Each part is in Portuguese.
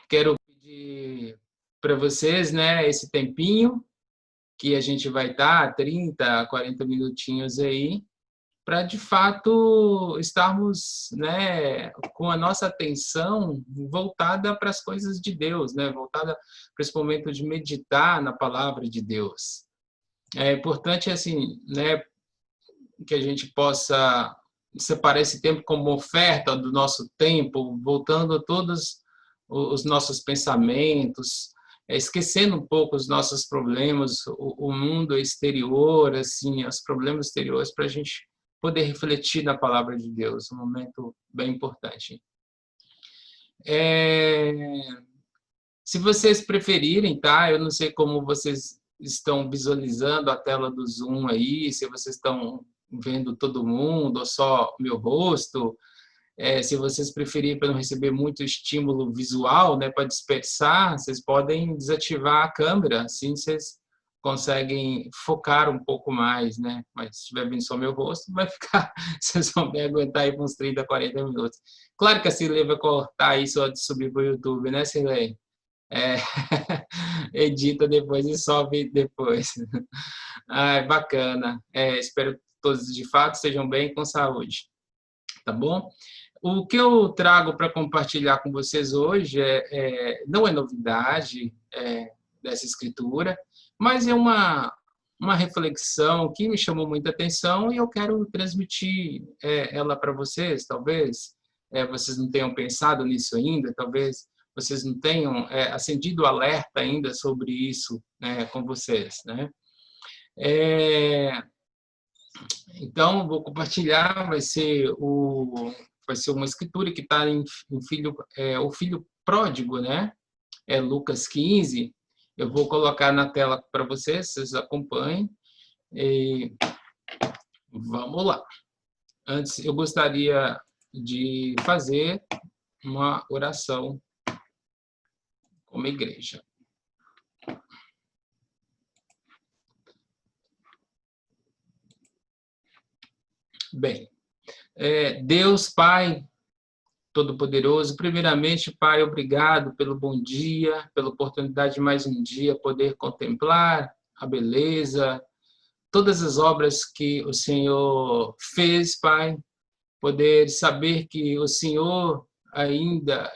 Quero pedir para vocês, né, esse tempinho que a gente vai estar, 30, 40 minutinhos aí, para de fato estarmos, né, com a nossa atenção voltada para as coisas de Deus, né, voltada para esse momento de meditar na palavra de Deus. É importante assim, né, que a gente possa separar esse tempo como oferta do nosso tempo, voltando a todos os nossos pensamentos, esquecendo um pouco os nossos problemas, o mundo exterior, assim, os problemas exteriores, para a gente poder refletir na palavra de Deus, um momento bem importante. Se vocês preferirem, tá? Eu não sei como vocês estão visualizando a tela do Zoom aí, se vocês estão vendo todo mundo ou só meu rosto. Se vocês preferirem, para não receber muito estímulo visual, né, para dispersar, vocês podem desativar a câmera, assim vocês conseguem focar um pouco mais, né? Mas se estiver vendo só meu rosto, vai ficar, vocês vão me aguentar aí por uns 30, 40 minutos. Claro que a Cirlei vai cortar isso antes de subir para o YouTube, né, Cirlei? É, edita depois e sobe depois. Bacana. Espero que todos de fato estejam bem com saúde. Tá bom? O que eu trago para compartilhar com vocês hoje não é novidade dessa escritura, mas é uma reflexão que me chamou muita atenção e eu quero transmitir ela para vocês. Talvez vocês não tenham pensado nisso ainda, talvez vocês não tenham acendido o alerta ainda sobre isso, né, com vocês, né? Então, vou compartilhar, vai ser uma escritura que está em o filho pródigo, né? É Lucas 15. Eu vou colocar na tela para vocês acompanhem. E vamos lá. Antes, eu gostaria de fazer uma oração como igreja. Bem, Deus Pai Todo-Poderoso, primeiramente, Pai, obrigado pelo bom dia, pela oportunidade de mais um dia poder contemplar a beleza, todas as obras que o Senhor fez, Pai, poder saber que o Senhor ainda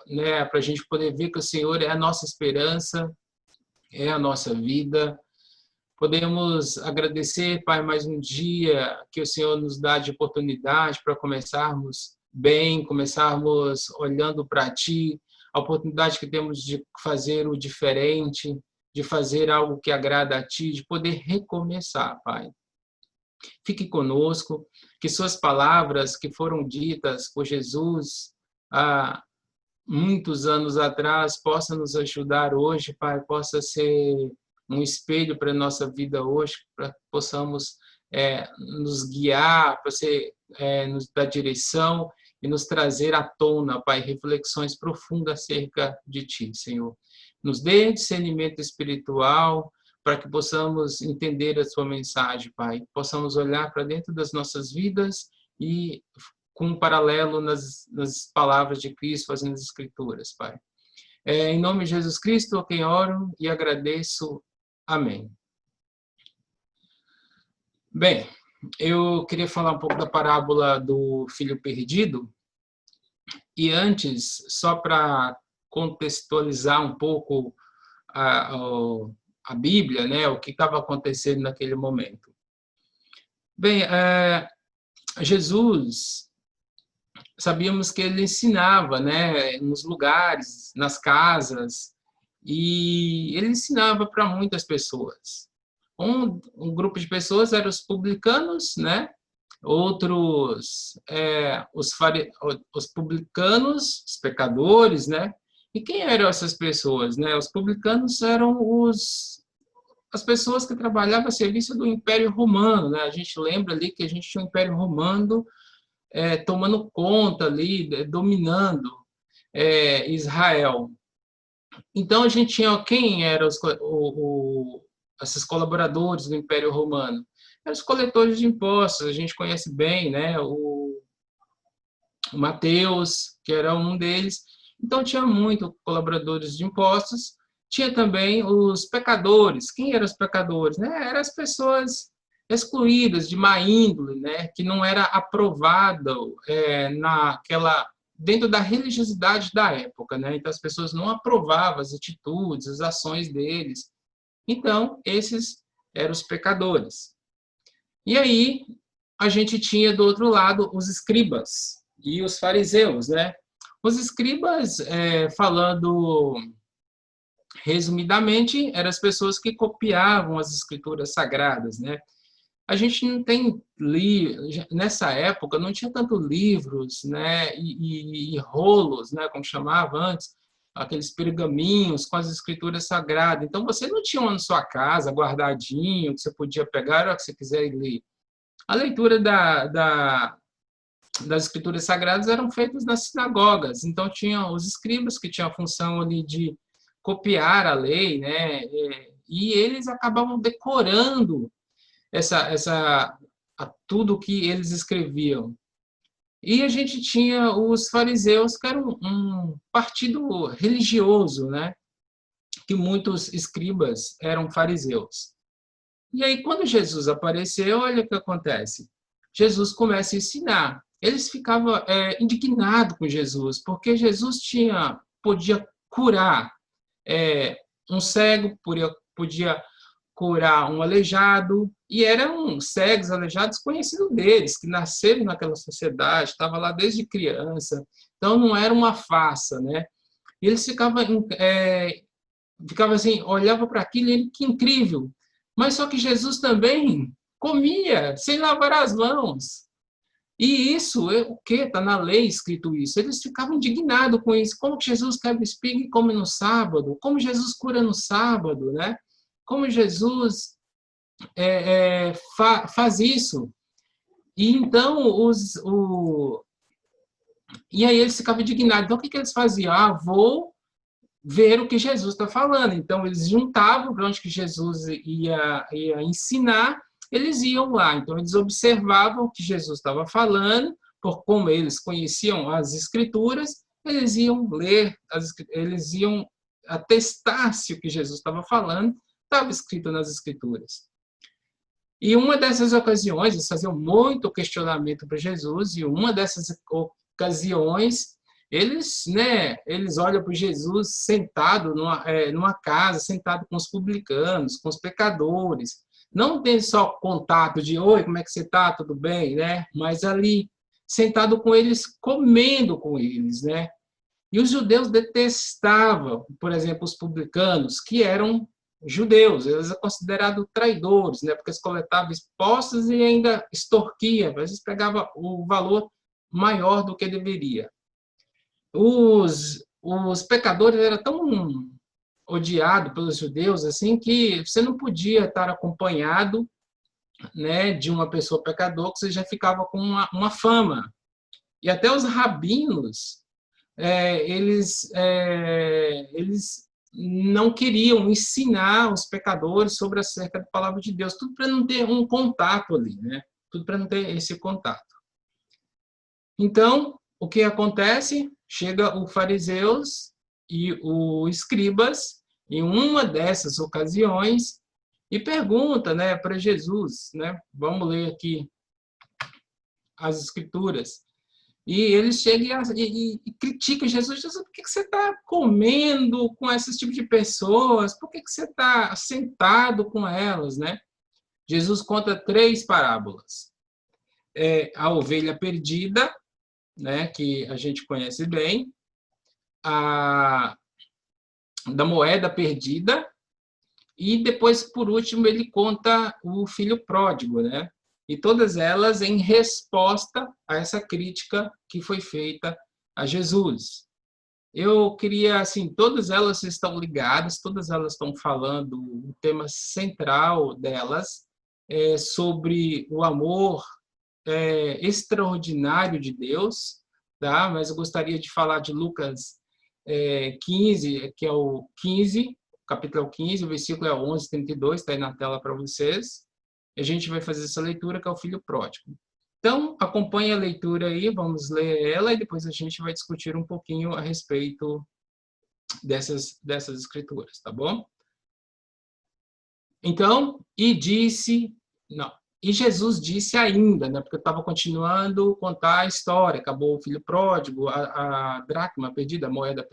né, para a gente poder ver que o Senhor é a nossa esperança, é a nossa vida. Podemos agradecer, Pai, mais um dia que o Senhor nos dá de oportunidade para começarmos bem, começarmos olhando para Ti, a oportunidade que temos de fazer o diferente, de fazer algo que agrada a Ti, de poder recomeçar, Pai. Fique conosco, que Suas palavras que foram ditas por Jesus há muitos anos atrás possam nos ajudar hoje, Pai, possa ser um espelho para a nossa vida hoje, para que possamos nos guiar, para você nos dar direção e nos trazer à tona, Pai, reflexões profundas acerca de Ti, Senhor. Nos dê discernimento espiritual para que possamos entender a Sua mensagem, Pai, possamos olhar para dentro das nossas vidas e com um paralelo nas palavras de Cristo, fazendo as escrituras, Pai. Em nome de Jesus Cristo, a quem oro e agradeço. Amém. Bem, eu queria falar um pouco da parábola do filho perdido. E antes, só para contextualizar um pouco a Bíblia, né, o que estava acontecendo naquele momento. Bem, Jesus, sabíamos que ele ensinava, né, nos lugares, nas casas, e ele ensinava para muitas pessoas. Um grupo de pessoas eram os publicanos, né? Outros, os publicanos, os pecadores, né? E quem eram essas pessoas, né? Os publicanos eram as pessoas que trabalhavam a serviço do Império Romano, né? A gente lembra ali que a gente tinha o Império Romano tomando conta ali, dominando Israel. Então, a gente tinha quem eram esses colaboradores do Império Romano? Eram os coletores de impostos, a gente conhece bem, né? O Mateus, que era um deles, Então, tinha muito colaboradores de impostos, tinha também os pecadores. Quem eram os pecadores? Né? Eram as pessoas excluídas, de má índole, né? Que não era aprovado dentro da religiosidade da época. Né? Então, as pessoas não aprovavam as atitudes, as ações deles. Então, esses eram os pecadores. E aí, a gente tinha do outro lado os escribas e os fariseus, né? Os escribas, falando resumidamente, eram as pessoas que copiavam as escrituras sagradas, né? A gente não tem nessa época não tinha tanto livros, né, e rolos, né, como chamava antes, aqueles pergaminhos com as escrituras sagradas. Então você não tinha uma na sua casa guardadinho que você podia pegar a hora que você quiser ler. A leitura das escrituras sagradas eram feitas nas sinagogas. Então tinha os escribas que tinham a função ali de copiar a lei, né, e eles acabavam decorando tudo que eles escreviam. E a gente tinha os fariseus, que eram um partido religioso, né? Que muitos escribas eram fariseus. E aí, quando Jesus apareceu, olha o que acontece. Jesus começa a ensinar. Eles ficavam indignados com Jesus, porque Jesus podia curar um cego, podia curar um aleijado, e eram cegos, aleijados conhecidos deles, que nasceram naquela sociedade, estavam lá desde criança, então não era uma farsa, né? E eles ficavam assim, olhavam para aquilo e que incrível, mas só que Jesus também comia sem lavar as mãos. E isso, o que? Está na lei escrito isso. Eles ficavam indignados com isso. Como que Jesus quebra espiga e come no sábado? Como Jesus cura no sábado, né? Como Jesus faz isso? E então, e aí eles ficavam indignados. Então, o que eles faziam? Vou ver o que Jesus está falando. Então, eles juntavam para onde que Jesus ia ensinar, eles iam lá. Então, eles observavam o que Jesus estava falando, por como eles conheciam as Escrituras, eles iam ler, eles iam atestar se o que Jesus estava falando estava escrito nas Escrituras. E uma dessas ocasiões, eles faziam muito questionamento para Jesus, e uma dessas ocasiões, eles olham para Jesus sentado numa casa, sentado com os publicanos, com os pecadores. Não tem só contato de, oi, como é que você está? Tudo bem? Né? Mas ali, sentado com eles, comendo com eles. Né? E os judeus detestavam, por exemplo, os publicanos, que eram judeus, eles eram considerados traidores, né? Porque eles coletavam impostos e ainda extorquiam, às vezes pegava o valor maior do que deveria. Os pecadores eram tão odiados pelos judeus assim que você não podia estar acompanhado, né, de uma pessoa pecador, que você já ficava com uma fama. E até os rabinos, eles não queriam ensinar os pecadores sobre acerca da palavra de Deus, tudo para não ter um contato ali, né? Tudo para não ter esse contato. Então, o que acontece? Chega os fariseus e os escribas em uma dessas ocasiões e pergunta, né, para Jesus, né? Vamos ler aqui as Escrituras. E eles chegam e criticam Jesus. Jesus, por que você está comendo com esses tipos de pessoas? Por que você está sentado com elas, né? Jesus conta 3 parábolas. A ovelha perdida, né, que a gente conhece bem, da moeda perdida, e depois, por último, ele conta o filho pródigo, né? E todas elas em resposta a essa crítica que foi feita a Jesus. Eu queria, assim, todas elas estão ligadas, todas elas estão falando, o tema central delas é sobre o amor extraordinário de Deus, tá? Mas eu gostaria de falar de Lucas 15, que é o 15, capítulo 15, o versículo é 11:32, está aí na tela para vocês. A gente vai fazer essa leitura, que é o filho pródigo. Então, acompanhe a leitura aí, vamos ler ela e depois a gente vai discutir um pouquinho a respeito dessas escrituras, tá bom? Então, e Jesus disse ainda, né, porque eu estava continuando a contar a história, acabou o filho pródigo, a dracma perdida, a moeda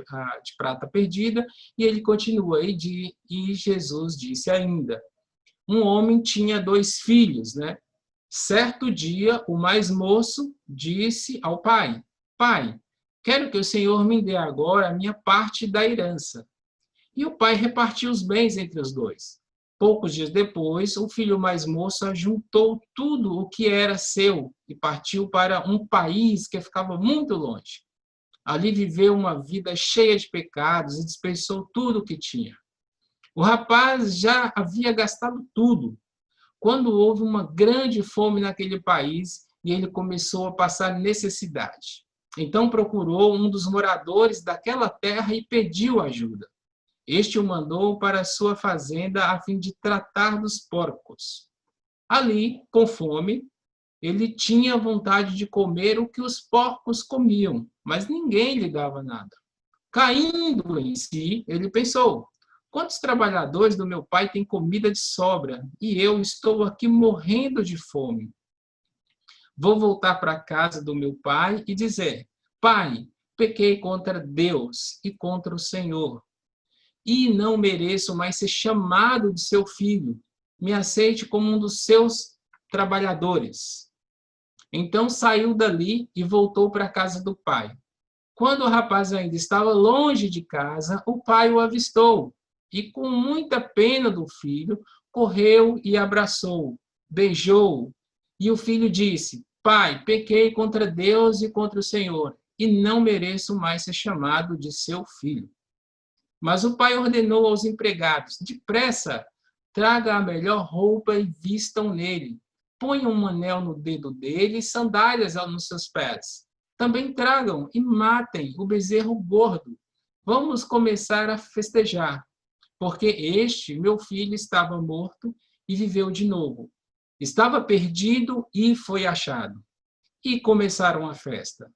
de prata perdida, e ele continua, e Jesus disse ainda, um homem tinha 2 filhos, né? Certo dia, o mais moço disse ao pai, pai, quero que o Senhor me dê agora a minha parte da herança. E o pai repartiu os bens entre os 2. Poucos dias depois, o filho mais moço ajuntou tudo o que era seu e partiu para um país que ficava muito longe. Ali viveu uma vida cheia de pecados e desperdiçou tudo o que tinha. O rapaz já havia gastado tudo, quando houve uma grande fome naquele país e ele começou a passar necessidade. Então procurou um dos moradores daquela terra e pediu ajuda. Este o mandou para sua fazenda a fim de tratar dos porcos. Ali, com fome, ele tinha vontade de comer o que os porcos comiam, mas ninguém lhe dava nada. Caindo em si, ele pensou, quantos trabalhadores do meu pai têm comida de sobra e eu estou aqui morrendo de fome? Vou voltar para a casa do meu pai e dizer, pai, pequei contra Deus e contra o Senhor e não mereço mais ser chamado de seu filho. Me aceite como um dos seus trabalhadores. Então saiu dali e voltou para a casa do pai. Quando o rapaz ainda estava longe de casa, o pai o avistou e, com muita pena do filho, correu e abraçou, beijou-o. E o filho disse, pai, pequei contra Deus e contra o Senhor, e não mereço mais ser chamado de seu filho. Mas o pai ordenou aos empregados, depressa, traga a melhor roupa e vistam nele. Ponham um anel no dedo dele e sandálias nos seus pés. Também tragam e matem o bezerro gordo. Vamos começar a festejar, porque este, meu filho, estava morto e viveu de novo. Estava perdido e foi achado. E começaram a festa.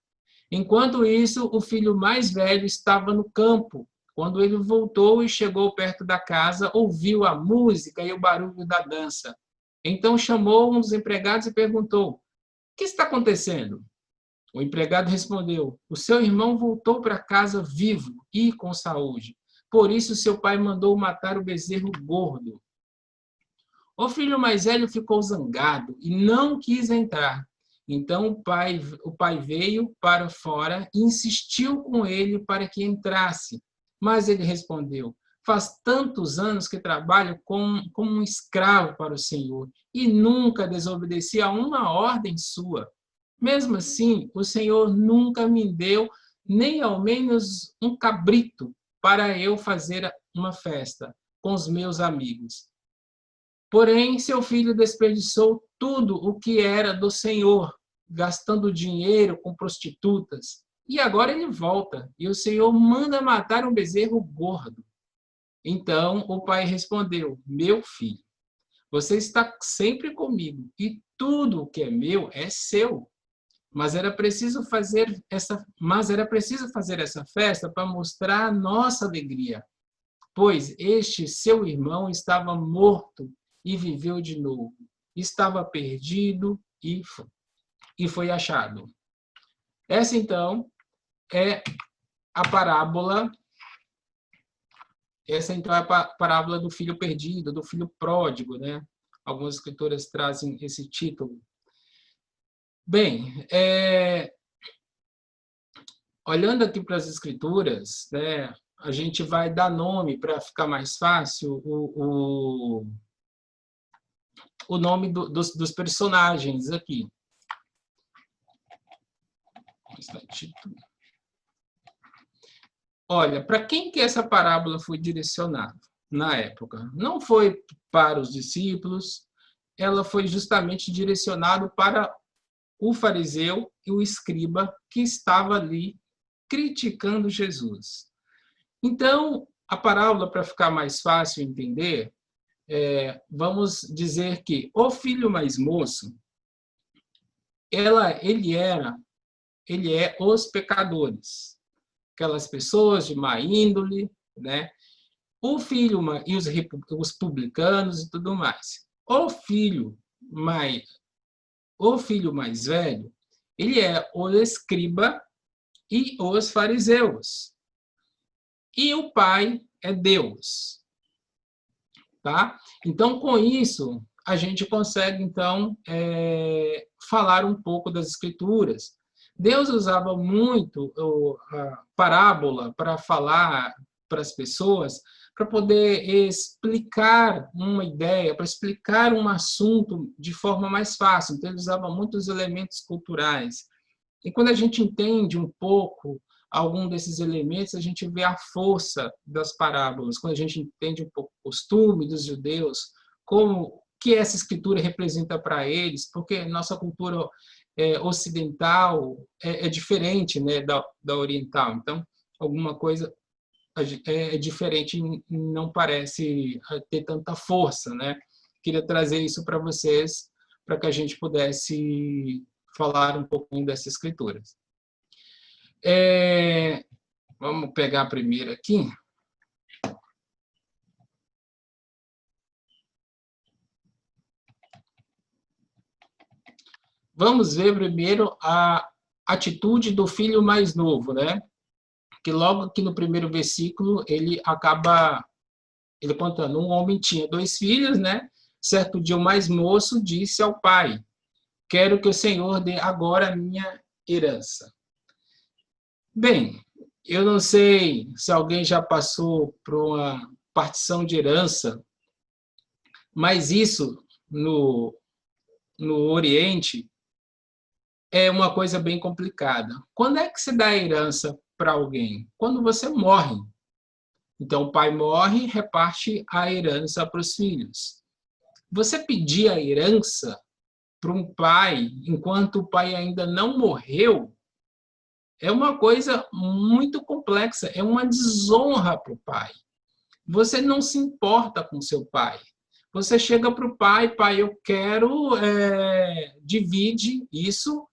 Enquanto isso, o filho mais velho estava no campo. Quando ele voltou e chegou perto da casa, ouviu a música e o barulho da dança. Então chamou um dos empregados e perguntou, o que está acontecendo? O empregado respondeu, o seu irmão voltou para casa vivo e com saúde. Por isso seu pai mandou matar o bezerro gordo. O filho mais velho ficou zangado e não quis entrar. Então o pai veio para fora e insistiu com ele para que entrasse. Mas ele respondeu, faz tantos anos que trabalho como um escravo para o Senhor e nunca desobedeci a uma ordem sua. Mesmo assim, o Senhor nunca me deu nem ao menos um cabrito para eu fazer uma festa com os meus amigos. Porém, seu filho desperdiçou tudo o que era do Senhor, gastando dinheiro com prostitutas. E agora ele volta, e o Senhor manda matar um bezerro gordo. Então o pai respondeu, meu filho, você está sempre comigo, e tudo o que é meu é seu. Mas era preciso fazer essa festa para mostrar a nossa alegria, pois este seu irmão estava morto e viveu de novo. Estava perdido e foi achado. Essa, então, é a parábola. Essa, então, é a parábola do filho perdido, do filho pródigo, né? Algumas escrituras trazem esse título. Bem, olhando aqui para as escrituras, né, a gente vai dar nome, para ficar mais fácil, o nome dos personagens aqui. Olha, para quem que essa parábola foi direcionada na época? Não foi para os discípulos, ela foi justamente direcionada para o fariseu e o escriba que estava ali criticando Jesus. Então, a parábola, para ficar mais fácil entender, vamos dizer que o filho mais moço, ele é os pecadores, aquelas pessoas de má índole, né? O filho e os publicanos e tudo mais. O filho mais velho, ele é o escriba e os fariseus. E o pai é Deus, tá? Então, com isso, a gente consegue, então, falar um pouco das Escrituras. Deus usava muito a parábola para falar para as pessoas, para poder explicar uma ideia, para explicar um assunto de forma mais fácil. Então, ele usava muitos elementos culturais. E quando a gente entende um pouco algum desses elementos, a gente vê a força das parábolas. Quando a gente entende um pouco o costume dos judeus, como que essa escritura representa para eles, porque nossa cultura ocidental é diferente, né, da oriental. Então, alguma coisa é diferente e não parece ter tanta força, né? Queria trazer isso para vocês, para que a gente pudesse falar um pouquinho dessas escrituras. Vamos pegar a primeira aqui. Vamos ver primeiro a atitude do filho mais novo, né? Que logo aqui no primeiro versículo ele contando, um homem tinha 2 filhos, né? Certo dia o mais moço disse ao pai: quero que o Senhor dê agora a minha herança. Bem, eu não sei se alguém já passou por uma partição de herança, mas isso no Oriente é uma coisa bem complicada. Quando é que se dá herança para alguém? Quando você morre. Então, o pai morre e reparte a herança para os filhos. Você pedir a herança para um pai enquanto o pai ainda não morreu é uma coisa muito complexa, é uma desonra para o pai. Você não se importa com seu pai. Você chega para o pai, eu quero, divide isso,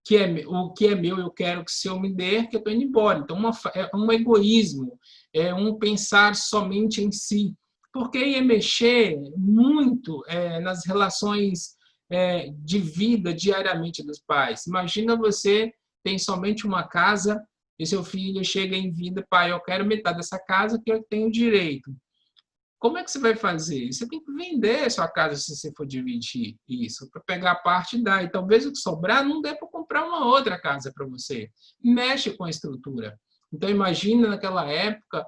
o que é meu, eu quero que o senhor me dê, que eu estou indo embora. Então, é um egoísmo, é um pensar somente em si, porque ia mexer muito nas relações de vida diariamente dos pais. Imagina você tem somente uma casa e seu filho chega em vida, pai, eu quero metade dessa casa que eu tenho direito. Como é que você vai fazer? Você tem que vender a sua casa se você for dividir isso, para pegar a parte e dar. E talvez o que sobrar não dê para comprar uma outra casa para você. Mexe com a estrutura. Então, imagina naquela época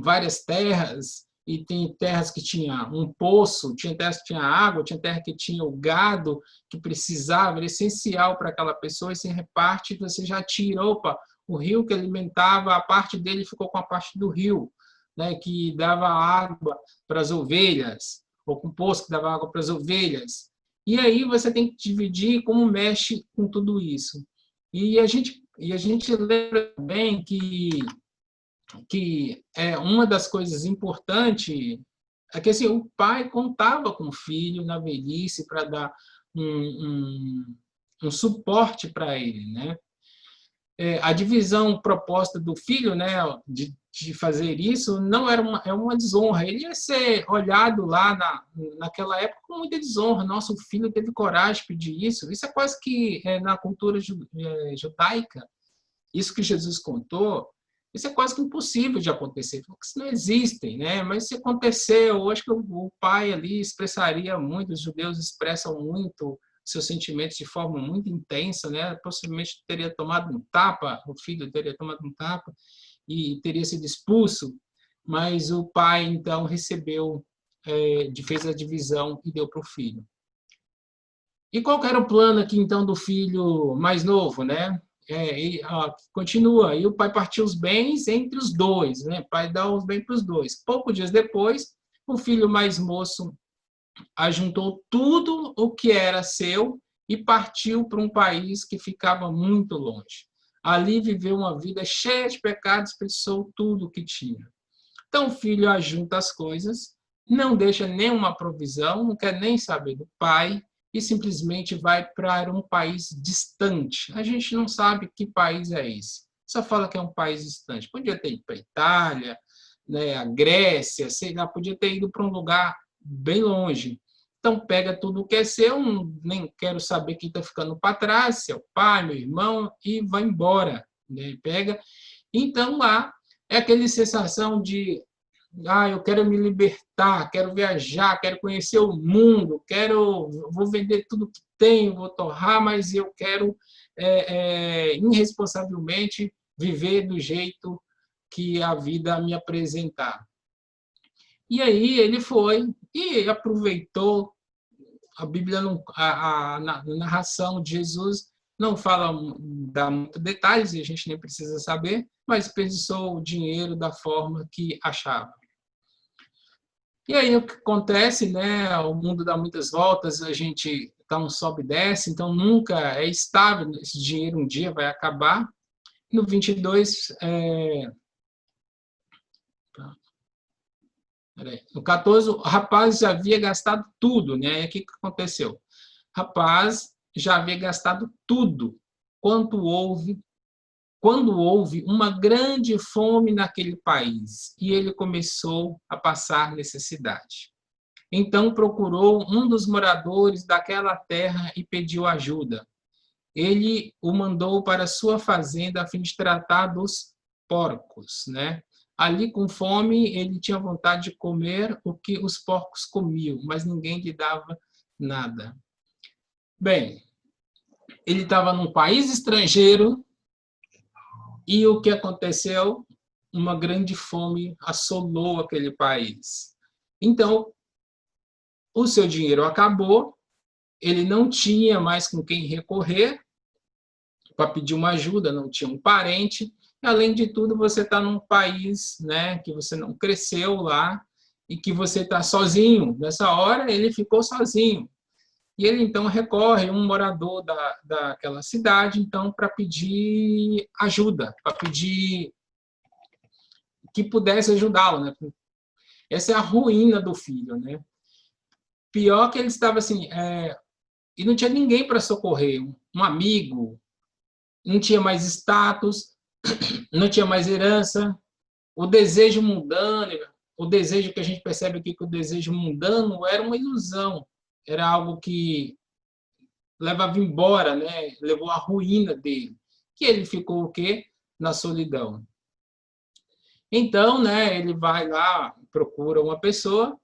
várias terras, e tem terras que tinha um poço, tinha terras que tinha água, tinha terra que tinha o gado que precisava, era essencial para aquela pessoa, e se reparte, você já tira, opa, o rio que alimentava, a parte dele ficou com a parte do rio, né, que dava água para as ovelhas, ou com o poço que dava água para as ovelhas. E aí você tem que dividir como mexe com tudo isso. E a gente lembra bem que uma das coisas importantes é que assim, o pai contava com o filho na velhice para dar um suporte para ele, né? A divisão proposta do filho, né, de fazer isso, não era uma desonra. Ele ia ser olhado lá naquela época com muita desonra. Nosso filho teve coragem de pedir isso. Isso é quase que na cultura judaica, isso que Jesus contou, isso é quase que impossível de acontecer, porque isso não existem, né? Mas se aconteceu, eu acho que o pai ali expressaria muito, os judeus expressam muito seus sentimentos de forma muito intensa, né? Possivelmente teria tomado um tapa, o filho teria tomado um tapa e teria sido expulso, mas o pai então recebeu, fez a divisão e deu para o filho. E qual era o plano aqui então do filho mais novo, né? Continua, e o pai partiu os bens entre os dois, né? O pai dá os bens para os dois. Poucos dias depois, o filho mais moço ajuntou tudo o que era seu e partiu para um país que ficava muito longe. Ali viveu uma vida cheia de pecados, desperdiçou tudo o que tinha. Então o filho ajunta as coisas, não deixa nenhuma provisão, não quer nem saber do pai, e simplesmente vai para um país distante. A gente não sabe que país é esse. Só fala que é um país distante. Podia ter ido para a Itália, né, a Grécia, sei lá, podia ter ido para um lugar bem longe. Então, pega tudo o que é seu, nem quero saber quem está ficando para trás, seu pai, meu irmão, e vai embora. Né? Pega. Então, lá é aquela sensação de eu quero me libertar, quero viajar, quero conhecer o mundo, vou vender tudo que tenho, vou torrar, mas eu quero irresponsavelmente viver do jeito que a vida me apresentar. E aí ele foi e aproveitou. A Bíblia, a narração de Jesus não fala, dá muitos detalhes, e a gente nem precisa saber, mas pensou o dinheiro da forma que achava. E aí o que acontece, né? O mundo dá muitas voltas, a gente dá um sobe e desce, então nunca é estável, esse dinheiro um dia vai acabar. No 22, no 14, o rapaz já havia gastado tudo, né? E o que aconteceu? O rapaz já havia gastado tudo quando houve uma grande fome naquele país e ele começou a passar necessidade. Então procurou um dos moradores daquela terra e pediu ajuda. Ele o mandou para sua fazenda a fim de tratar dos porcos, né? Ali, com fome, ele tinha vontade de comer o que os porcos comiam, mas ninguém lhe dava nada. Bem, ele estava num país estrangeiro e o que aconteceu? Uma grande fome assolou aquele país. Então, o seu dinheiro acabou, ele não tinha mais com quem recorrer para pedir uma ajuda, não tinha um parente. Além de tudo, você está num país, né, que você não cresceu lá e que você está sozinho. Nessa hora, ele ficou sozinho. E ele, então, recorre a um morador daquela cidade, então, para pedir ajuda, para pedir que pudesse ajudá-lo. Né? Essa é a ruína do filho. Né? Pior que ele estava assim, e não tinha ninguém para socorrer, um amigo, não tinha mais status, não tinha mais herança, o desejo mundano, o desejo que a gente percebe aqui que o desejo mundano era uma ilusão, era algo que levava embora, né? Levou à ruína dele, que ele ficou o quê? Na solidão. Então, né, ele vai lá, procura uma pessoa,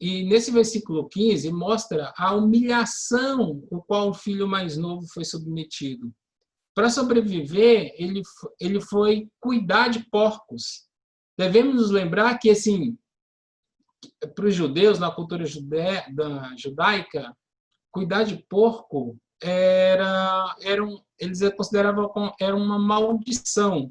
e nesse versículo 15 mostra a humilhação o qual o filho mais novo foi submetido. Para sobreviver, ele foi cuidar de porcos. Devemos nos lembrar que, assim, para os judeus, na cultura judaica, cuidar de porco eles consideravam era uma maldição.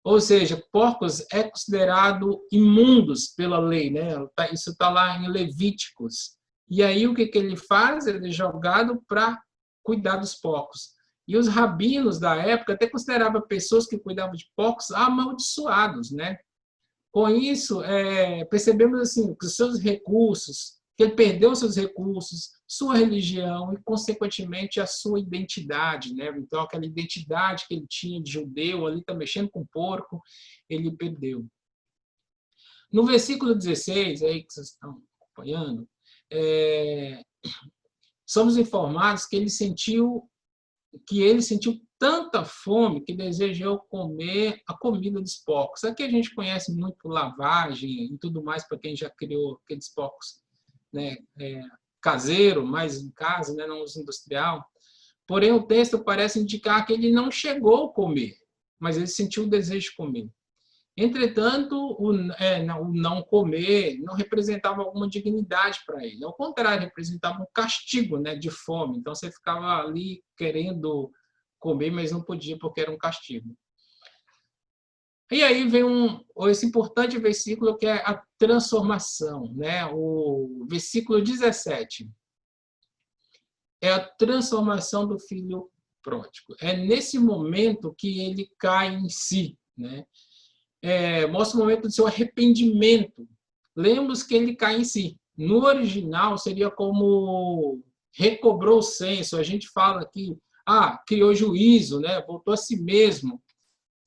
Ou seja, porcos é considerado imundos pela lei, né? Isso está lá em Levíticos. E aí o que ele faz? Ele é jogado para cuidar dos porcos. E os rabinos da época até consideravam pessoas que cuidavam de porcos amaldiçoados, né? Com isso, percebemos assim que os seus recursos, que ele perdeu seus recursos, sua religião e, consequentemente, a sua identidade, né? Então, aquela identidade que ele tinha de judeu, ali está mexendo com porco, ele perdeu. No versículo 16, aí que vocês estão acompanhando, somos informados que ele sentiu tanta fome que desejou comer a comida dos porcos. Aqui a gente conhece muito lavagem e tudo mais para quem já criou aqueles porcos, né, caseiro, mais em casa, né, não uso industrial. Porém, o texto parece indicar que ele não chegou a comer, mas ele sentiu o desejo de comer. Entretanto, o não comer não representava alguma dignidade para ele. Ao contrário, representava um castigo, né, de fome. Então, você ficava ali querendo comer, mas não podia porque era um castigo. E aí vem esse importante versículo que é a transformação, né? O versículo 17. É a transformação do filho pródigo. É nesse momento que ele cai em si, né? Mostra o momento do seu arrependimento. Lemos que ele cai em si. No original, seria como recobrou o senso. A gente fala que criou juízo, né? Voltou a si mesmo.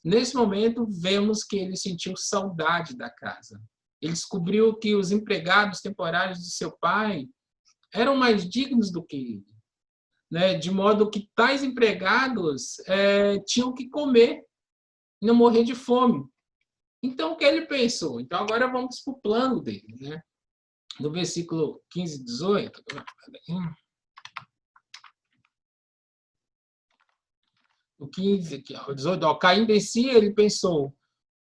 Nesse momento, vemos que ele sentiu saudade da casa. Ele descobriu que os empregados temporários de seu pai eram mais dignos do que ele, né? De modo que tais empregados tinham que comer e não morrer de fome. Então, o que ele pensou? Então, agora vamos para o plano dele, né? No versículo 15 e 18. O 15 aqui, o 18. Caindo em si, ele pensou: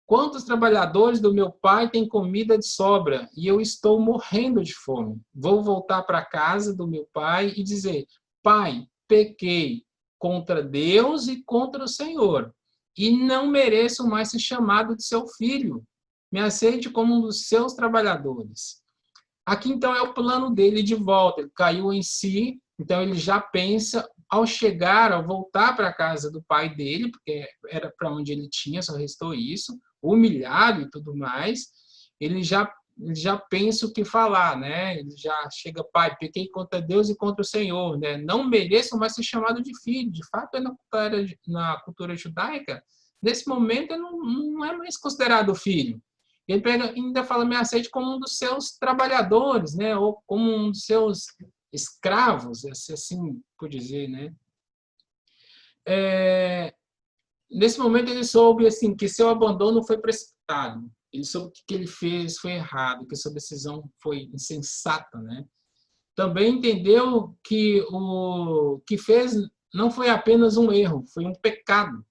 quantos trabalhadores do meu pai têm comida de sobra e eu estou morrendo de fome? Vou voltar para casa do meu pai e dizer: pai, pequei contra Deus e contra o Senhor, e não mereço mais ser chamado de seu filho. Me aceite como um dos seus trabalhadores. Aqui, então, é o plano dele de volta. Ele caiu em si, então ele já pensa, ao chegar, ao voltar para a casa do pai dele, porque era para onde ele tinha, só restou isso, humilhado e tudo mais, ele já pensa o que falar, né? Ele já chega: pai, pequei contra Deus e contra o Senhor, né? Não mereço mais ser chamado de filho. De fato, na cultura judaica, nesse momento, ele não é mais considerado filho. Ele ainda fala: me aceite como um dos seus trabalhadores, né? Ou como um dos seus escravos, assim por dizer, né? Nesse momento ele soube assim que seu abandono foi precipitado. Ele soube que o que ele fez foi errado, que sua decisão foi insensata, né? Também entendeu que o que fez não foi apenas um erro, foi um pecado.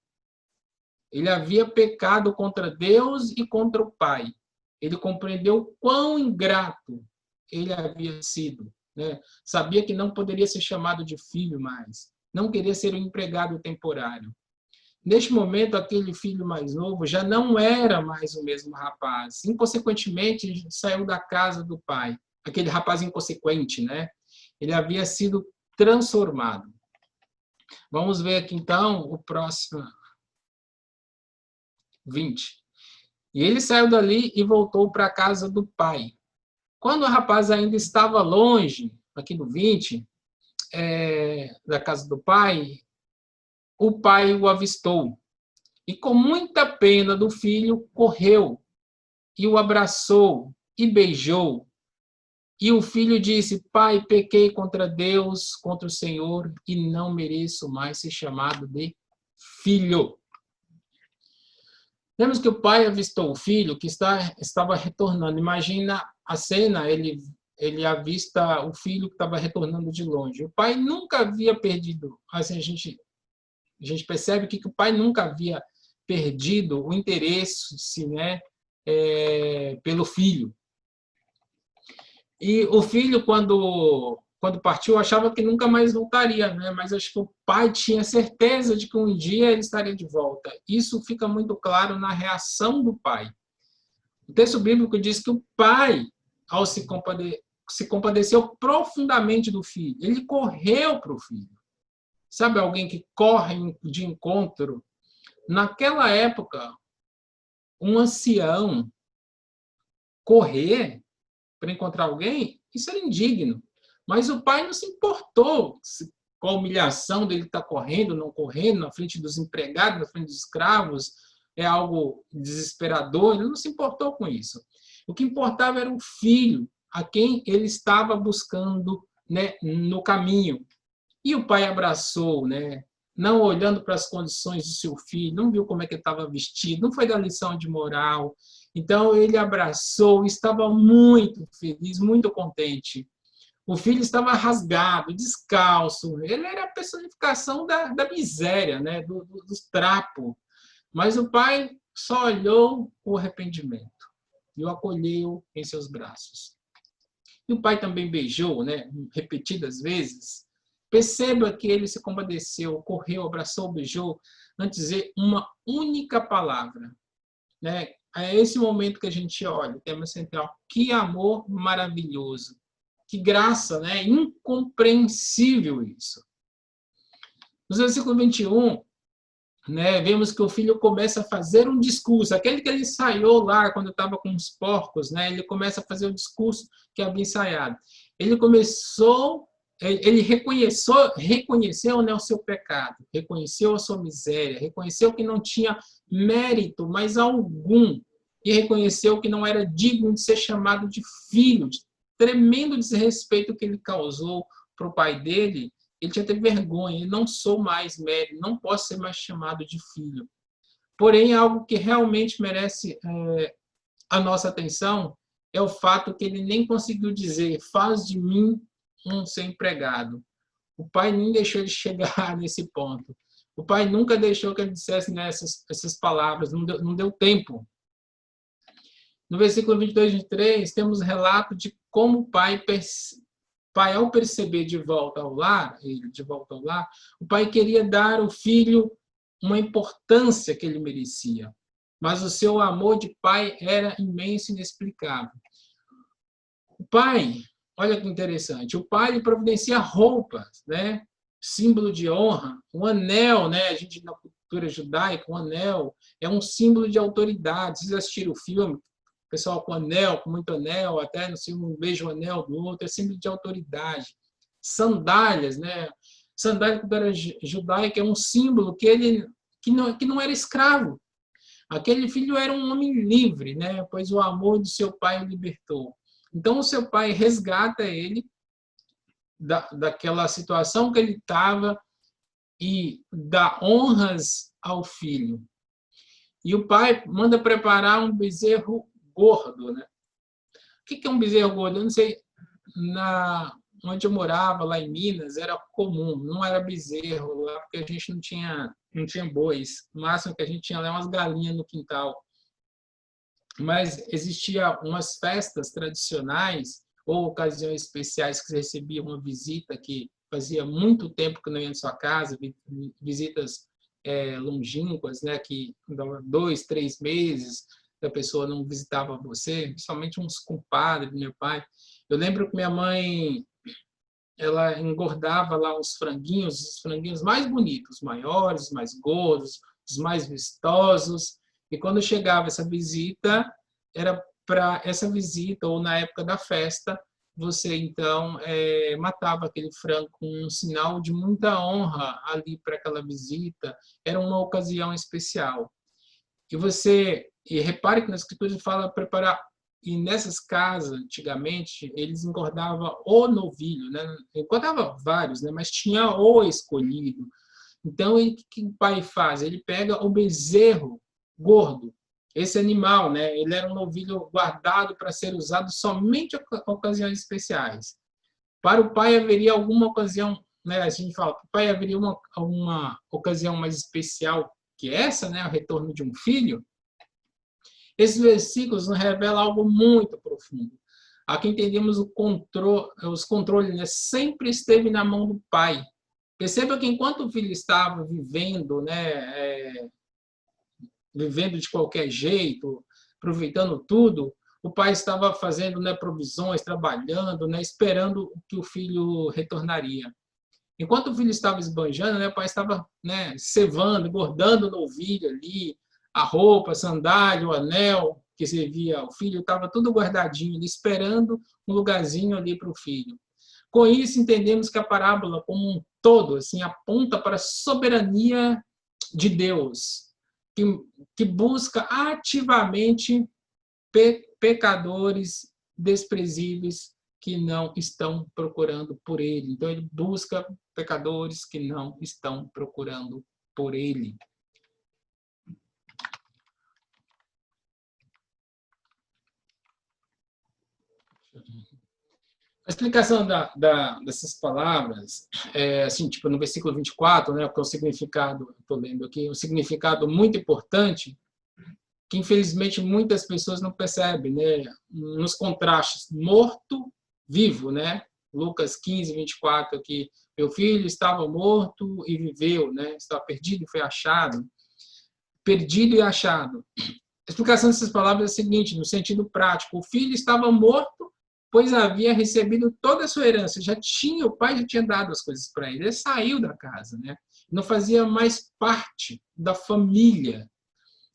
Ele havia pecado contra Deus e contra o Pai. Ele compreendeu quão ingrato ele havia sido, né? Sabia que não poderia ser chamado de filho mais. Não queria ser um empregado temporário. Neste momento, aquele filho mais novo já não era mais o mesmo rapaz. Inconsequentemente, saiu da casa do pai. Aquele rapaz inconsequente, né? Ele havia sido transformado. Vamos ver aqui, então, o próximo 20. E ele saiu dali e voltou para a casa do pai. Quando o rapaz ainda estava longe, aqui no 20, da casa do pai, o pai o avistou. E com muita pena do filho, correu e o abraçou e beijou. E o filho disse: pai, pequei contra Deus, contra o Senhor, e não mereço mais ser chamado de filho. Vemos que o pai avistou o filho que estava retornando. Imagina a cena, ele avista o filho que estava retornando de longe. O pai nunca havia perdido. Assim, a gente percebe que o pai nunca havia perdido o interesse, né, pelo filho. E o filho, quando partiu, achava que nunca mais voltaria, né? Mas acho que o pai tinha certeza de que um dia ele estaria de volta. Isso fica muito claro na reação do pai. O texto bíblico diz que o pai, ao se compadeceu profundamente do filho. Ele correu para o filho. Sabe alguém que corre de encontro? Naquela época, um ancião correr para encontrar alguém, isso era indigno. Mas o pai não se importou com a humilhação dele estar correndo, não correndo, na frente dos empregados, na frente dos escravos, é algo desesperador, ele não se importou com isso. O que importava era o filho, a quem ele estava buscando, né, no caminho. E o pai abraçou, né, não olhando para as condições do seu filho, não viu como é que ele estava vestido, não foi dar lição de moral. Então ele abraçou, estava muito feliz, muito contente. O filho estava rasgado, descalço, ele era a personificação da miséria, né, do trapo. Mas o pai só olhou com arrependimento e o acolheu em seus braços. E o pai também beijou, né, repetidas vezes. Perceba que ele se compadeceu, correu, abraçou, beijou, antes de dizer uma única palavra, né? É esse momento que a gente olha, o tema central. Que amor maravilhoso. Que graça, né? Incompreensível isso. No versículo 21, né, vemos que o filho começa a fazer um discurso. Aquele que ele ensaiou lá quando estava com os porcos, né? Ele começa a fazer o discurso que havia ensaiado. Ele começou ele reconheceu, né, o seu pecado, reconheceu a sua miséria, reconheceu que não tinha mérito mais algum, e reconheceu que não era digno de ser chamado de filho, de tremendo desrespeito que ele causou para o pai dele. Ele tinha que ter vergonha, ele não sou mais mérito, não posso ser mais chamado de filho. Porém, algo que realmente merece a nossa atenção é o fato que ele nem conseguiu dizer: faz de mim um seu empregado. O pai nem deixou ele chegar nesse ponto. O pai nunca deixou que ele dissesse essas palavras, não deu tempo. No versículo 22 e 23, temos relato de como o pai, ao perceber de volta ao lar, o pai queria dar ao filho uma importância que ele merecia. Mas o seu amor de pai era imenso e inexplicável. O pai, olha que interessante, o pai lhe providencia roupas, né? Símbolo de honra, um anel, né? A gente, na cultura judaica, um anel é um símbolo de autoridade. Vocês assistiram o filme? O pessoal com anel, com muito anel, até no filme um beijo o anel do outro, é símbolo de autoridade. Sandálias, né? Sandália da cultura judaica é um símbolo que não era escravo. Aquele filho era um homem livre, né? Pois o amor de seu pai o libertou. Então, o seu pai resgata ele daquela situação que ele estava e dá honras ao filho. E o pai manda preparar um bezerro gordo, né? O que é um bezerro gordo? Eu não sei. Onde eu morava, lá em Minas, era comum, não era bezerro lá, porque a gente não tinha bois. O máximo que a gente tinha lá umas galinhas no quintal. Mas existia umas festas tradicionais ou ocasiões especiais que você recebia uma visita que fazia muito tempo que não ia na sua casa, visitas longínquas, né, que dava 2, 3 meses que a pessoa não visitava você, principalmente uns compadres do meu pai. Eu lembro que minha mãe, ela engordava lá os franguinhos mais bonitos, maiores, mais gordos, os mais vistosos. E quando chegava essa visita, era para essa visita, ou na época da festa, você então matava aquele frango com um sinal de muita honra ali para aquela visita. Era uma ocasião especial. E repare que na escritura fala preparar. E nessas casas, antigamente, eles engordavam o novilho, né? Engordava vários, né? Mas tinha o escolhido. Então, o que o pai faz? Ele pega o bezerro gordo, esse animal, né? Ele era um novilho guardado para ser usado somente em ocasiões especiais. Para o pai haveria alguma ocasião, né? A gente fala, para o pai haveria uma ocasião mais especial que essa, né? O retorno de um filho. Esses versículos nos revelam algo muito profundo. Aqui entendemos os controles, né? Sempre esteve na mão do pai. Perceba que enquanto o filho estava vivendo, né, vivendo de qualquer jeito, aproveitando tudo, o pai estava fazendo, né, provisões, trabalhando, né, esperando que o filho retornaria. Enquanto o filho estava esbanjando, né, o pai estava, né, cevando, engordando o novilho ali, a roupa, a sandália, o anel que servia ao filho, estava tudo guardadinho ali, esperando um lugarzinho ali para o filho. Com isso, entendemos que a parábola como um todo assim, aponta para a soberania de Deus, que busca ativamente pecadores desprezíveis que não estão procurando por ele. Então, ele busca pecadores que não estão procurando por ele. A explicação dessas palavras, assim, tipo no versículo 24, né, que é o significado, estou lendo aqui, um significado muito importante, que infelizmente muitas pessoas não percebem, né, nos contrastes, morto, vivo, né, Lucas 15, 24, aqui, meu filho estava morto e viveu, né, estava perdido e foi achado, perdido e achado. A explicação dessas palavras é a seguinte, no sentido prático, o filho estava morto, pois havia recebido toda a sua herança, o pai já tinha dado as coisas para ele, ele saiu da casa, né? Não fazia mais parte da família,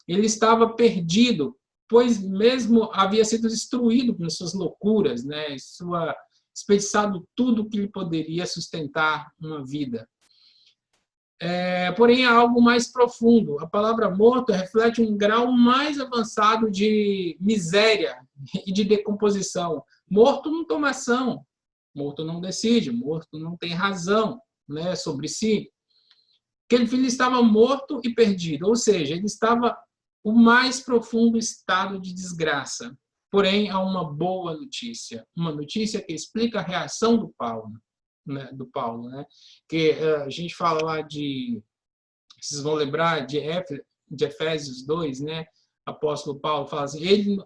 ele estava perdido, pois mesmo havia sido destruído por suas loucuras, né? desperdiçado tudo que lhe poderia sustentar uma vida. Porém, é algo mais profundo. A palavra morto reflete um grau mais avançado de miséria e de decomposição. Morto não toma ação, morto não decide, morto não tem razão, né, sobre si. Aquele filho estava morto e perdido, ou seja, ele estava no mais profundo estado de desgraça. Porém, há uma boa notícia, uma notícia que explica a reação do Paulo, né? Que a gente fala lá vocês vão lembrar de Efésios 2, né? Apóstolo Paulo fala assim,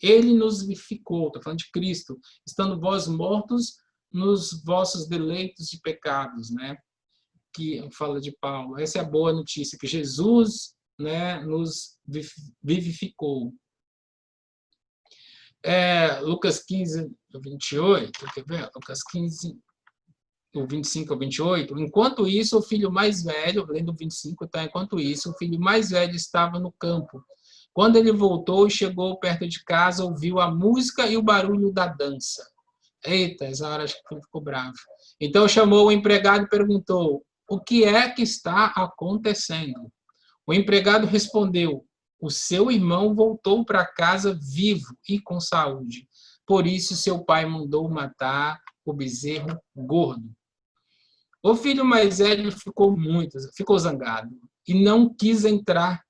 ele nos vivificou, está falando de Cristo, estando vós mortos nos vossos deleitos de pecados, né? Que fala de Paulo. Essa é a boa notícia, que Jesus, né, nos vivificou. Lucas 15, 28, quer ver? Lucas 15, do 25 ao 28. Enquanto isso, o filho mais velho, lendo 25, tá? Enquanto isso, o filho mais velho estava no campo. Quando ele voltou e chegou perto de casa, ouviu a música e o barulho da dança. Eita, essa hora acho que ele ficou bravo. Então chamou o empregado e perguntou: o que é que está acontecendo? O empregado respondeu: o seu irmão voltou para casa vivo e com saúde. Por isso seu pai mandou matar o bezerro gordo. O filho mais velho ficou zangado e não quis entrar.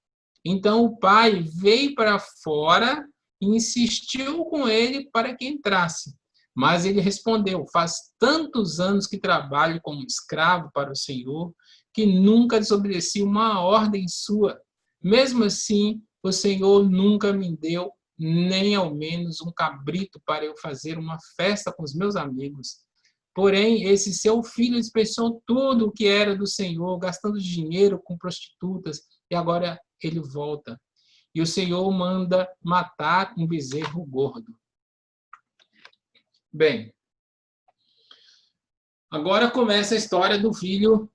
Então o pai veio para fora e insistiu com ele para que entrasse. Mas ele respondeu: faz tantos anos que trabalho como escravo para o Senhor, que nunca desobedeci uma ordem sua. Mesmo assim, o Senhor nunca me deu nem ao menos um cabrito para eu fazer uma festa com os meus amigos. Porém, esse seu filho dispensou tudo o que era do Senhor, gastando dinheiro com prostitutas, e agora ele volta. E o Senhor manda matar um bezerro gordo. Bem, agora começa a história do filho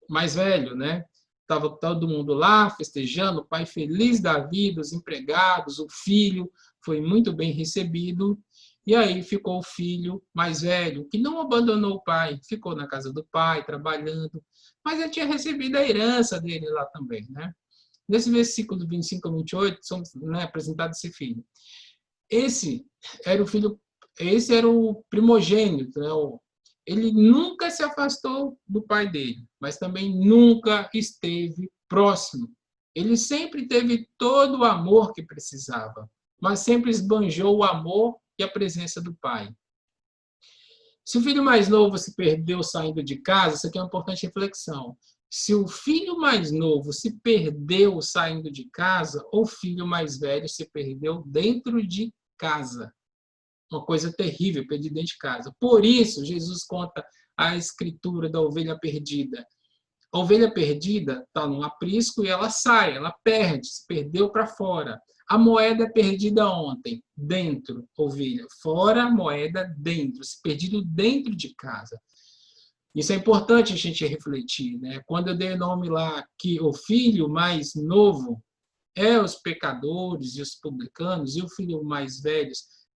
mais velho, né? Estava todo mundo lá festejando, o pai feliz da vida, os empregados, o filho foi muito bem recebido. E aí ficou o filho mais velho, que não abandonou o pai, ficou na casa do pai, trabalhando, mas ele tinha recebido a herança dele lá também, né? Nesse versículo 25 a 28, somos, né, apresentado esse filho. Esse era o primogênito, né? Ele nunca se afastou do pai dele, mas também nunca esteve próximo. Ele sempre teve todo o amor que precisava, mas sempre esbanjou o amor e a presença do pai. Se o filho mais novo se perdeu saindo de casa, isso aqui é uma importante reflexão. Se o filho mais novo se perdeu saindo de casa, o filho mais velho se perdeu dentro de casa. Uma coisa terrível, perdido dentro de casa. Por isso, Jesus conta a escritura da ovelha perdida. A ovelha perdida está num aprisco e ela sai, ela perde, se perdeu para fora. A moeda é perdida ontem, dentro, ovelha. Fora, moeda dentro, se perdido dentro de casa. Isso é importante a gente refletir, né? Quando eu dei o nome lá que o filho mais novo é os pecadores e os publicanos, e o filho mais velho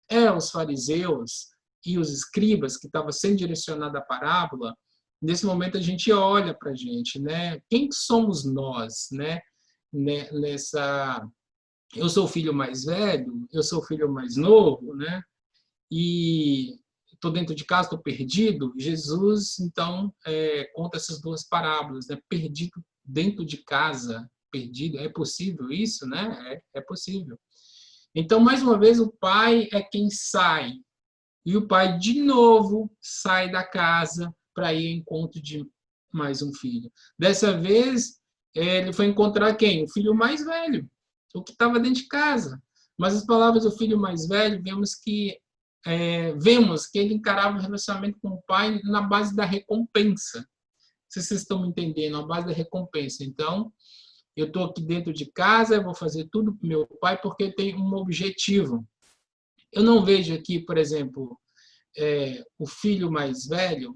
é os fariseus e os escribas, que estavam sendo direcionados à parábola, nesse momento a gente olha para a gente, né? Quem somos nós, né? Eu sou o filho mais velho, eu sou o filho mais novo, né? E estou dentro de casa, estou perdido. Jesus, então, conta essas duas parábolas, né? Perdido dentro de casa, perdido. É possível isso, né? É possível. Então, mais uma vez, o pai é quem sai. E o pai, de novo, sai da casa para ir ao encontro de mais um filho. Dessa vez, ele foi encontrar quem? O filho mais velho, o que estava dentro de casa. Mas as palavras do filho mais velho, vemos que ele encarava o relacionamento com o pai na base da recompensa. Não sei se vocês estão me entendendo, na base da recompensa. Então, eu estou aqui dentro de casa, eu vou fazer tudo para o meu pai porque tem um objetivo. Eu não vejo aqui, por exemplo, o filho mais velho,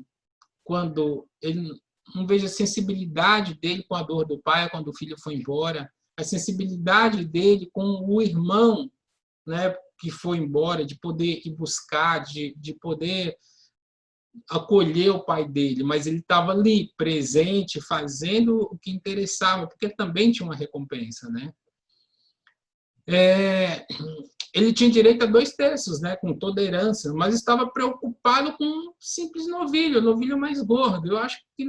quando ele não vejo a sensibilidade dele com a dor do pai quando o filho foi embora, a sensibilidade dele com o irmão, né, que foi embora, de poder ir buscar, de poder acolher o pai dele, mas ele estava ali, presente, fazendo o que interessava, porque também tinha uma recompensa, né? Ele tinha direito a 2/3, né, com toda a herança, mas estava preocupado com um simples novilho, o novilho mais gordo. Eu acho que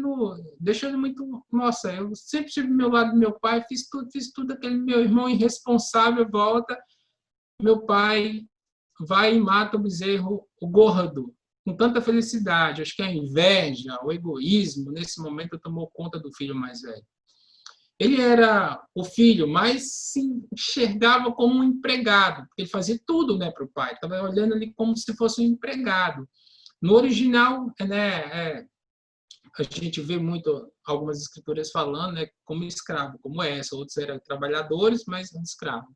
deixou ele muito... Nossa, eu sempre estive do meu lado do meu pai, fiz tudo, aquele meu irmão irresponsável volta, meu pai vai e mata o bezerro, o gordo, com tanta felicidade. Acho que a inveja, o egoísmo, nesse momento, tomou conta do filho mais velho. Ele era o filho, mas se enxergava como um empregado. Ele fazia tudo, né, para o pai. Estava olhando ali como se fosse um empregado. No original, né, a gente vê muito algumas escrituras falando, né, como escravo, como essa. Outros eram trabalhadores, mas escravo.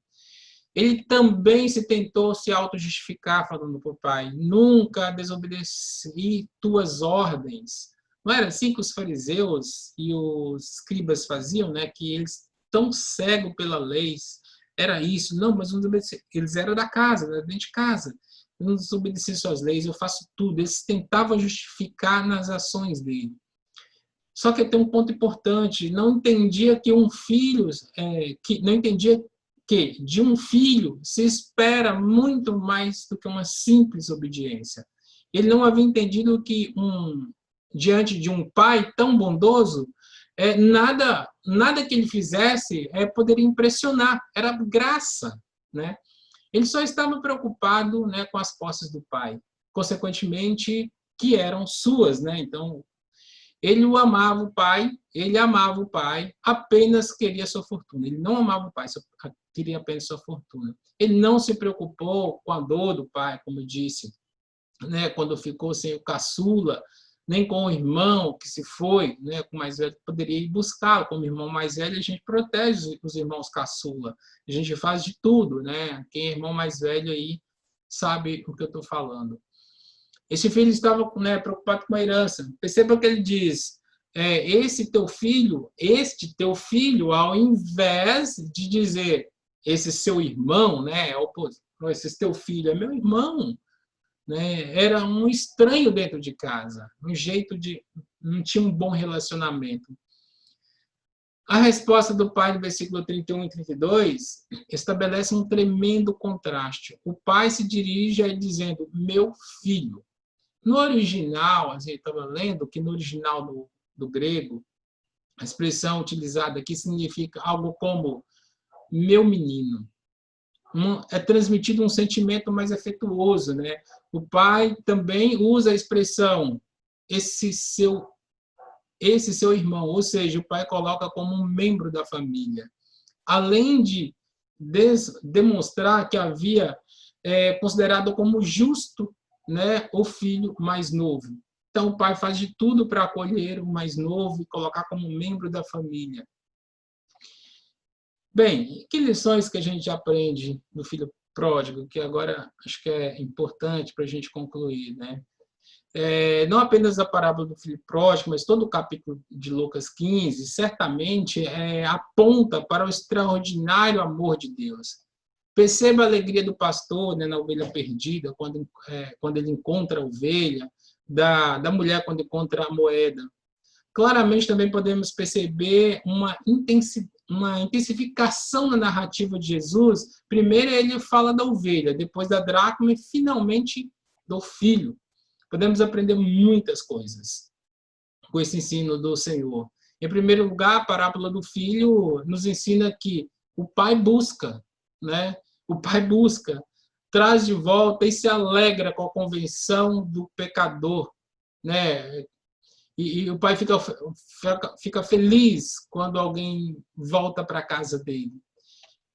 Ele também tentou se auto-justificar, falando para o pai: nunca desobedeci tuas ordens. Não era assim que os fariseus e os escribas faziam, né? Que eles, tão cegos pela lei, era isso. Não, mas eles eram da casa, dentro de casa. Eu não desobedeci suas leis, eu faço tudo. Eles tentavam justificar nas ações dele. Só que tem um ponto importante: não entendia que um filho, não entendia que de um filho se espera muito mais do que uma simples obediência. Ele não havia entendido que diante de um pai tão bondoso, nada que ele fizesse poderia impressionar, era graça, né? Ele só estava preocupado, né, com as posses do pai, consequentemente, que eram suas, né? Então, ele amava o pai, apenas queria sua fortuna. Ele não amava o pai, queria apenas sua fortuna. Ele não se preocupou com a dor do pai, como eu disse, né, quando ficou sem o caçula, nem com o irmão que se foi, né, com o mais velho, poderia ir buscá-lo. Como irmão mais velho, a gente protege os irmãos caçula. A gente faz de tudo, né? Quem é irmão mais velho aí sabe o que eu estou falando. Esse filho estava, né, preocupado com a herança. Perceba que ele diz: este teu filho, ao invés de dizer esse seu irmão, né, esse teu filho é meu irmão, né, era um estranho dentro de casa, não tinha um bom relacionamento. A resposta do pai no versículo 31 e 32 estabelece um tremendo contraste. O pai se dirige a ele dizendo: meu filho. No original, a gente estava lendo que no original do grego, a expressão utilizada aqui significa algo como meu menino. É transmitido um sentimento mais afetuoso, né? O pai também usa a expressão esse seu irmão, ou seja, o pai coloca como um membro da família. Além de demonstrar que havia considerado como justo, né, o filho mais novo. Então, o pai faz de tudo para acolher o mais novo e colocar como membro da família. Bem, que lições que a gente aprende do filho pródigo, que agora acho que é importante para a gente concluir, né? Não apenas a parábola do filho pródigo, mas todo o capítulo de Lucas 15, certamente aponta para o extraordinário amor de Deus. Perceba a alegria do pastor, né, na ovelha perdida, quando ele encontra a ovelha, da mulher quando encontra a moeda. Claramente também podemos perceber uma intensificação na narrativa de Jesus. Primeiro ele fala da ovelha, depois da dracma e finalmente do filho. Podemos aprender muitas coisas com esse ensino do Senhor. Em primeiro lugar, a parábola do filho nos ensina que o pai busca, né? O pai busca, traz de volta e se alegra com a conversão do pecador, né? E o pai fica feliz quando alguém volta para a casa dele.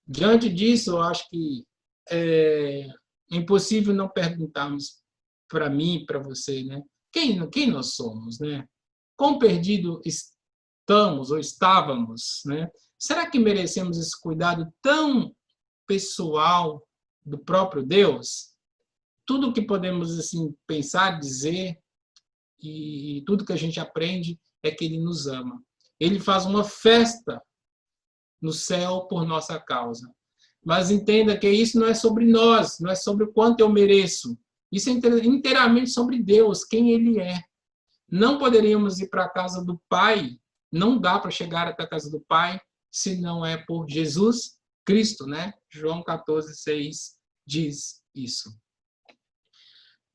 Diante disso, eu acho que é impossível não perguntarmos para mim e para você, né? Quem nós somos, né? Quão perdido estamos ou estávamos, né? Será que merecemos esse cuidado tão pessoal do próprio Deus? Tudo o que podemos assim pensar, dizer e tudo que a gente aprende é que Ele nos ama. Ele faz uma festa no céu por nossa causa. Mas entenda que isso não é sobre nós, não é sobre o quanto eu mereço. Isso é inteiramente sobre Deus, quem Ele é. Não poderíamos ir para a casa do Pai, não dá para chegar até a casa do Pai, se não é por Jesus Cristo, né? João 14:6 diz isso.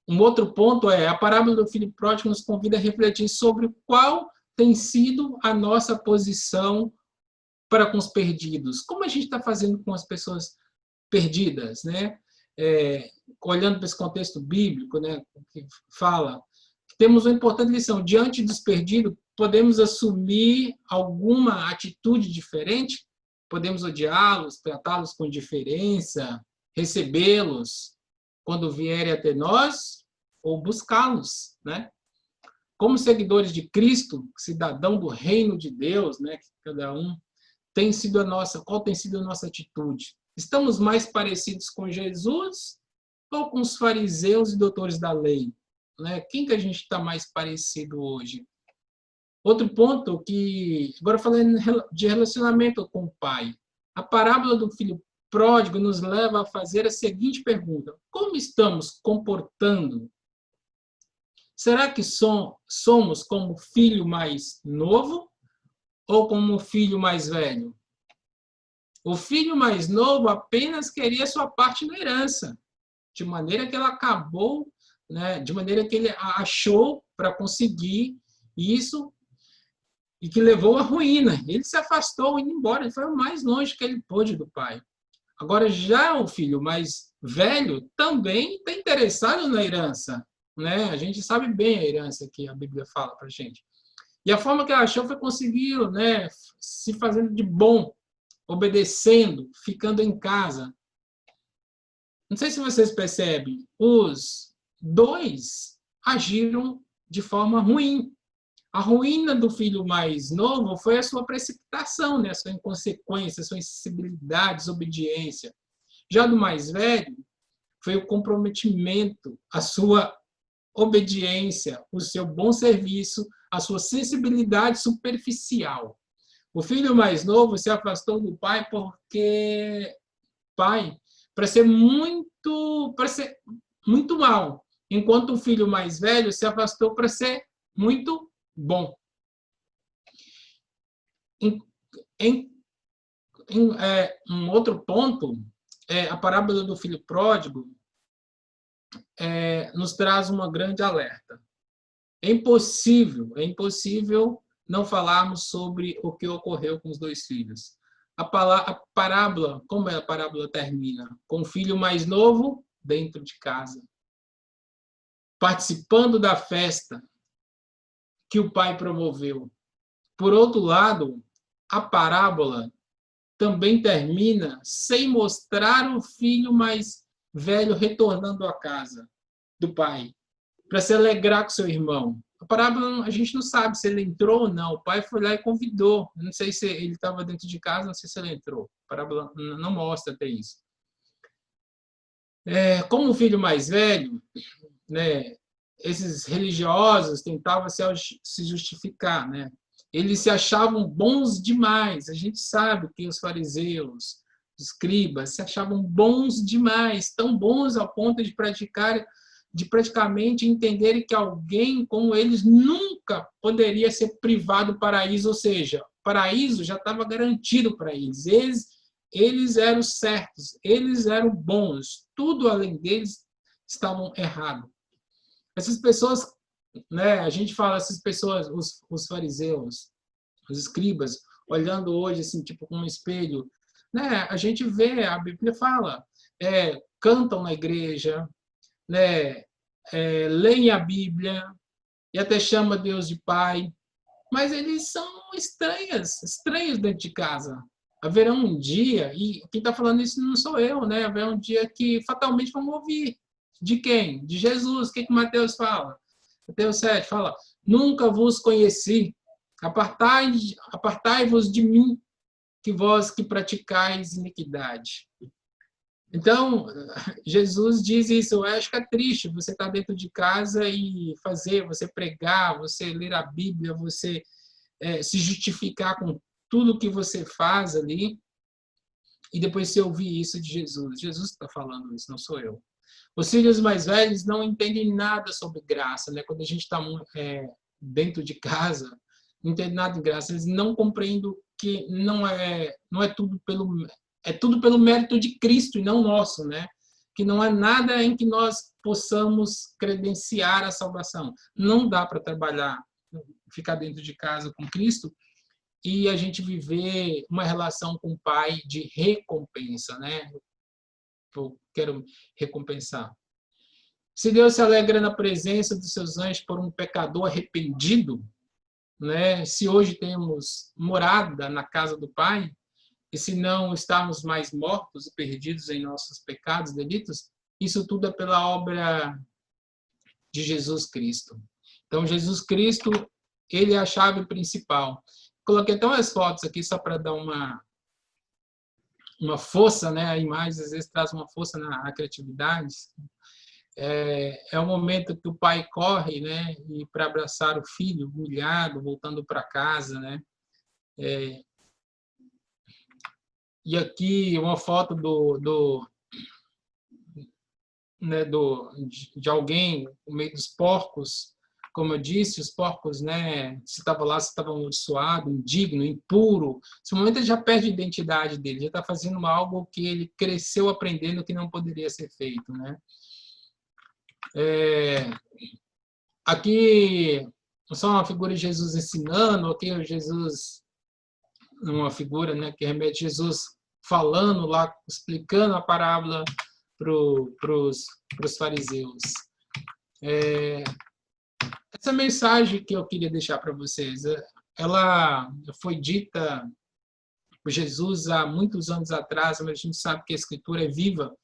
Um outro ponto é, a parábola do filho pródigo nos convida a refletir sobre qual tem sido a nossa posição para com os perdidos. Como a gente está fazendo com as pessoas perdidas, né? Olhando para esse contexto bíblico, né, que fala, temos uma importante lição. Diante dos perdidos, podemos assumir alguma atitude diferente? Podemos odiá-los, tratá-los com indiferença, recebê-los quando vierem até nós, ou buscá-los, né? Como seguidores de Cristo, cidadão do reino de Deus, né, que cada um tem sido qual tem sido a nossa atitude? Estamos mais parecidos com Jesus ou com os fariseus e doutores da lei? Né? Quem que a gente está mais parecido hoje? Outro ponto que, agora falando de relacionamento com o pai, a parábola do filho pródigo nos leva a fazer a seguinte pergunta: como estamos comportando? Será que somos como o filho mais novo ou como o filho mais velho? O filho mais novo apenas queria sua parte na herança, de maneira que ela acabou, né, de maneira que ele achou para conseguir isso e que levou à ruína. Ele se afastou, indo embora, ele foi o mais longe que ele pôde do pai. Agora, já o filho mais velho também está interessado na herança, né? A gente sabe bem a herança que a Bíblia fala para a gente. E a forma que ela achou foi conseguir, né, se fazendo de bom, obedecendo, ficando em casa. Não sei se vocês percebem, os dois agiram de forma ruim. A ruína do filho mais novo foi a sua precipitação, né? A sua inconsequência, a sua insensibilidade, desobediência. Já do mais velho, foi o comprometimento, a sua obediência, o seu bom serviço, a sua sensibilidade superficial. O filho mais novo se afastou do pai para ser muito mal, enquanto o filho mais velho se afastou para ser muito bom. Um outro ponto, a parábola do filho pródigo nos traz uma grande alerta. É impossível não falarmos sobre o que ocorreu com os dois filhos. A parábola, como a parábola termina? Com o filho mais novo dentro de casa, participando da festa que o pai promoveu. Por outro lado, a parábola também termina sem mostrar o filho mais velho retornando à casa do pai para se alegrar com seu irmão. A parábola, a gente não sabe se ele entrou ou não. O pai foi lá e convidou. Não sei se ele estava dentro de casa, não sei se ele entrou. A parábola não mostra até isso. Como o filho mais velho, né, esses religiosos tentavam se justificar, né? Eles se achavam bons demais. A gente sabe que os fariseus, os escribas, se achavam bons demais, tão bons ao ponto de praticamente entenderem que alguém como eles nunca poderia ser privado do paraíso, ou seja, o paraíso já estava garantido para eles. Eles eram certos, eles eram bons, tudo além deles estavam errado. Essas pessoas, né, a gente fala, essas pessoas, os fariseus, os escribas, olhando hoje assim, tipo com um espelho, né, a gente vê, a Bíblia fala, cantam na igreja, né, leem a Bíblia e até chama Deus de Pai, mas eles são estranhos dentro de casa. Haverá um dia, e quem está falando isso não sou eu, né? Haverá um dia que fatalmente vamos ouvir. De quem? De Jesus. O que Mateus fala? Mateus 7 fala: nunca vos conheci, apartai-vos de mim, que vós que praticais iniquidade. Então, Jesus diz isso. Eu acho que é triste você estar dentro de casa e você pregar, você ler a Bíblia, você se justificar com tudo que você faz ali, e depois você ouvir isso de Jesus. Jesus está falando isso, não sou eu. Os filhos mais velhos não entendem nada sobre graça, né? Quando a gente está dentro de casa, não entende nada de graça, eles não compreendem que não é tudo pelo mérito de Cristo e não nosso, né? Que não é nada em que nós possamos credenciar a salvação. Não dá para trabalhar, ficar dentro de casa com Cristo e a gente viver uma relação com o Pai de recompensa, né? Eu quero recompensar. Se Deus se alegra na presença dos seus anjos por um pecador arrependido, né? Se hoje temos morada na casa do Pai, e se não estarmos mais mortos e perdidos em nossos pecados, delitos, isso tudo é pela obra de Jesus Cristo. Então, Jesus Cristo, ele é a chave principal. Coloquei até umas fotos aqui só para dar uma força, né? A imagem às vezes traz uma força na criatividade. É um momento que o pai corre, né? E para abraçar o filho, humilhado, voltando para casa, né? E aqui uma foto de alguém no meio dos porcos. Como eu disse, os porcos, né? Se estava lá, se estava amaldiçoado, indigno, impuro. Nesse momento ele já perde a identidade dele, já está fazendo algo que ele cresceu aprendendo que não poderia ser feito, né? Aqui só uma figura de Jesus ensinando, aqui é Jesus, uma figura, né, que remete a Jesus falando lá, explicando a parábola para os fariseus. Essa mensagem que eu queria deixar para vocês, ela foi dita por Jesus há muitos anos atrás, mas a gente sabe que a Escritura é viva,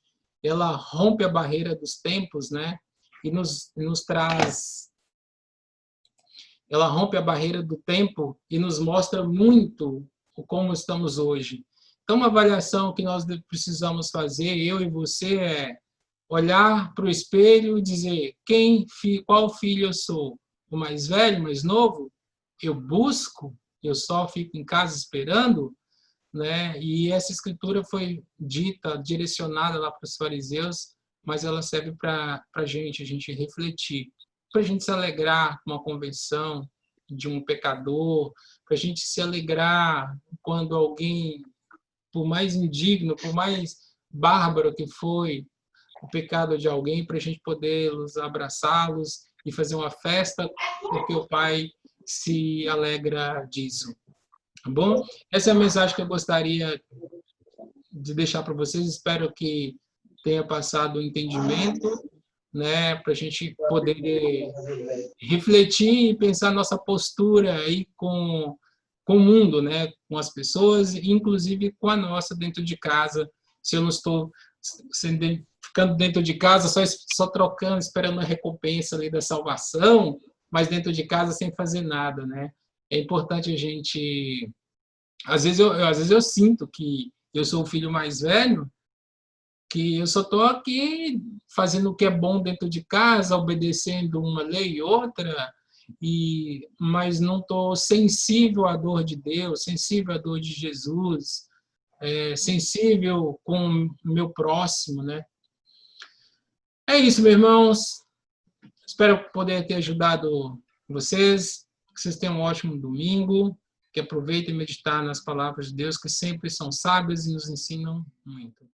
ela rompe a barreira dos tempos, né? E nos traz... Ela rompe a barreira do tempo e nos mostra muito como estamos hoje. Então, uma avaliação que nós precisamos fazer, eu e você, é olhar para o espelho e dizer qual filho eu sou. O mais velho, mais novo? Eu busco? Eu só fico em casa esperando? Né? E essa escritura foi dita, direcionada lá para os fariseus, mas ela serve para a gente refletir, para a gente se alegrar com uma conversão de um pecador, para a gente se alegrar quando alguém, por mais indigno, por mais bárbaro que foi o pecado de alguém, para a gente poder abraçá-los e fazer uma festa, porque o Pai se alegra disso. Tá bom? Essa é a mensagem que eu gostaria de deixar para vocês. Espero que tenha passado o entendimento, né, para a gente poder refletir e pensar nossa postura aí com o mundo, né, com as pessoas, inclusive com a nossa dentro de casa. Se eu não estou ficando dentro de casa só trocando, esperando a recompensa ali da salvação, mas dentro de casa sem fazer nada, né? É importante a gente... Às vezes eu sinto que eu sou o filho mais velho, que eu só estou aqui fazendo o que é bom dentro de casa, obedecendo uma lei e outra, mas não estou sensível à dor de Deus, sensível à dor de Jesus, sensível com o meu próximo, né? É isso, meus irmãos. Espero poder ter ajudado vocês. Que vocês tenham um ótimo domingo. Que aproveitem meditar nas palavras de Deus, que sempre são sábias e nos ensinam muito.